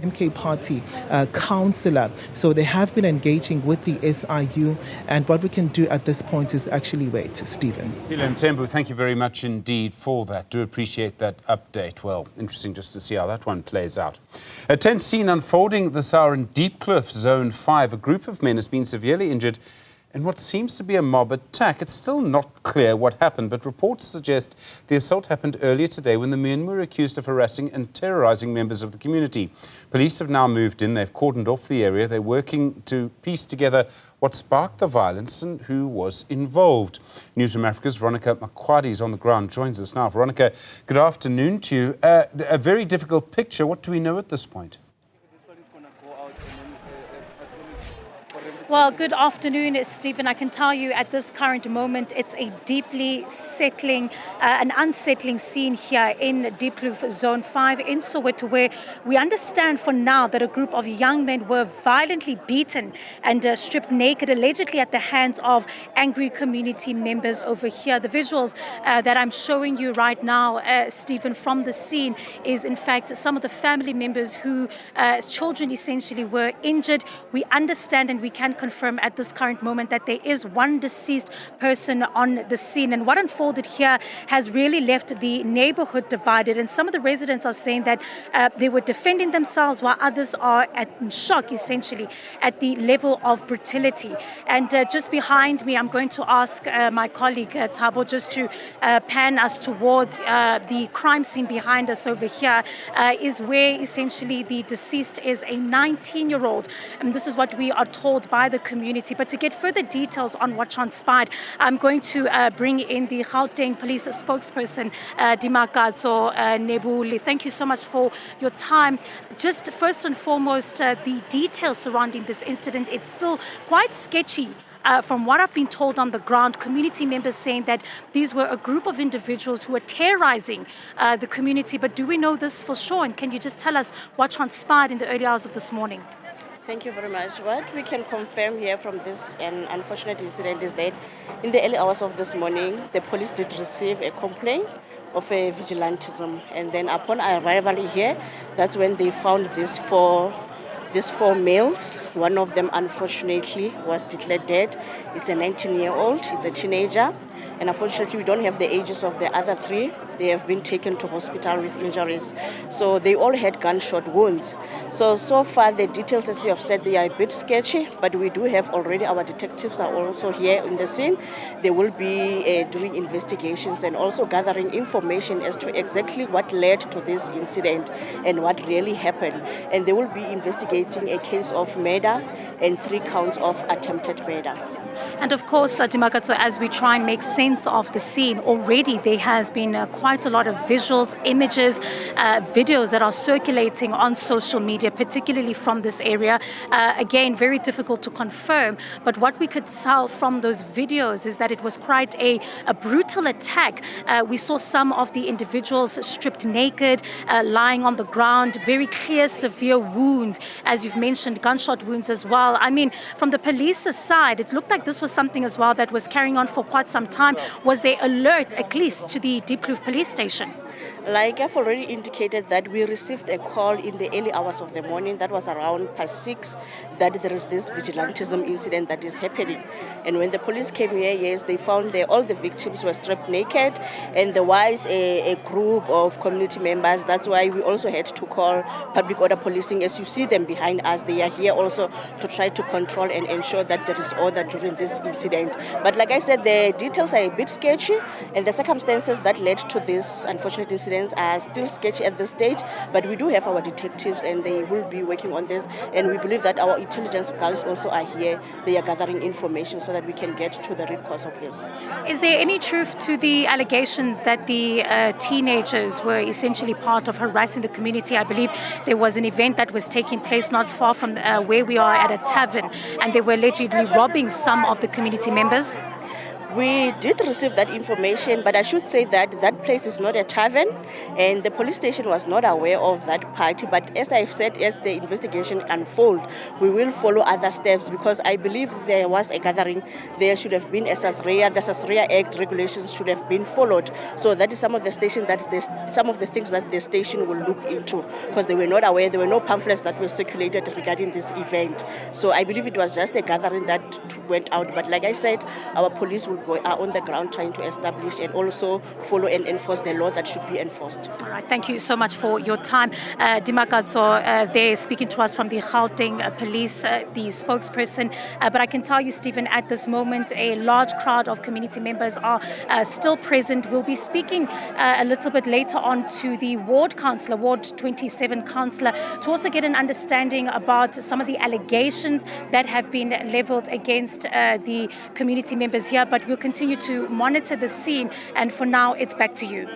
MK Party councillor. So they have been engaging with the SIU, and what we can do at this point is actually wait. Stephen. William Tembu, thank you very much indeed for that. Do appreciate that update. Well, interesting just to see how that one plays out. A tense scene unfolding this hour in Diepkloof, Zone 5. A group of men has been severely injured in what seems to be a mob attack. It's still not clear what happened, but reports suggest the assault happened earlier today when the men were accused of harassing and terrorising members of the community. Police have now moved in. They've cordoned off the area. They're working to piece together what sparked the violence and who was involved. Newzroom Afrika's Veronica Makhoali is on the ground, joins us now. Veronica, good afternoon to you. A very difficult picture. What do we know at this point? Well, good afternoon, Stephen. I can tell you at this current moment, it's a deeply settling, an unsettling scene here in Diepkloof, Zone 5 in Soweto, where we understand for now that a group of young men were violently beaten and stripped naked, allegedly at the hands of angry community members over here. The visuals that I'm showing you right now, Stephen, from the scene is in fact some of the family members who children essentially were injured. We understand and we can confirm at this current moment that there is one deceased person on the scene, and what unfolded here has really left the neighborhood divided, and some of the residents are saying that they were defending themselves while others are in shock essentially at the level of brutality. And just behind me, I'm going to ask my colleague Thabo just to pan us towards the crime scene behind us over here, is where essentially the deceased is a 19-year-old, and this is what we are told by the community. But to get further details on what transpired, I'm going to bring in the Gauteng police spokesperson, Diepkloof Nebuli. Thank you so much for your time. Just first and foremost, the details surrounding this incident, it's still quite sketchy. From what I've been told on the ground, community members saying that these were a group of individuals who were terrorizing the community. But do we know this for sure? And can you just tell us what transpired in the early hours of this morning? Thank you very much. What we can confirm here from this unfortunate incident is that in the early hours of this morning, the police did receive a complaint of a vigilantism. And then upon arrival here, that's when they found these four males. One of them, unfortunately, was declared dead. It's a 19-year-old. It's a teenager. And unfortunately, we don't have the ages of the other three. They have been taken to hospital with injuries. So they all had gunshot wounds. So far, the details, as you have said, they are a bit sketchy, but we do have already our detectives are also here in the scene. They will be doing investigations and also gathering information as to exactly what led to this incident and what really happened. And they will be investigating a case of murder and 3 counts of attempted murder. And of course, Diepkloof, as we try and make sense of the scene, already there has been quite a lot of visuals, images, videos that are circulating on social media, particularly from this area. Again, very difficult to confirm, but what we could tell from those videos is that it was quite a brutal attack. We saw some of the individuals stripped naked, lying on the ground, very clear, severe wounds, as you've mentioned, gunshot wounds as well. I mean, from the police's side, it looked like this was something as well that was carrying on for quite some time. Was there alert, at least, to the Diepkloof police station? Like I've already indicated that we received a call in the early hours of the morning, that was around past 6, that there is this vigilantism incident that is happening. And when the police came here, yes, they found that all the victims were stripped naked, and there was a group of community members. That's why we also had to call public order policing. As you see them behind us, they are here also to try to control and ensure that there is order during this incident. But like I said, the details are a bit sketchy, and the circumstances that led to this unfortunate incident are still sketchy at this stage, but we do have our detectives and they will be working on this, and we believe that our intelligence girls also are here. They are gathering information so that we can get to the root cause of this. Is there any truth to the allegations that the teenagers were essentially part of harassing the community? I believe there was an event that was taking place not far from where we are at a tavern, and they were allegedly robbing some of the community members. We did receive that information, but I should say that that place is not a tavern, and the police station was not aware of that party. But as I've said, as the investigation unfolds, we will follow other steps, because I believe there was a gathering. There should have been a SASREA. The SASREA Act regulations should have been followed. So that is some of the some of the things that the station will look into, because they were not aware. There were no pamphlets that were circulated regarding this event. So I believe it was just a gathering that went out. But like I said, our police are on the ground trying to establish and also follow and enforce the law that should be enforced. All right, thank you so much for your time. Dimakatso, they're speaking to us from the Gauteng police, the spokesperson. But I can tell you, Stephen, at this moment, a large crowd of community members are still present. We'll be speaking a little bit later on to the ward councillor, Ward 27 councillor, to also get an understanding about some of the allegations that have been levelled against the community members here. But we'll continue to monitor the scene, and for now, it's back to you.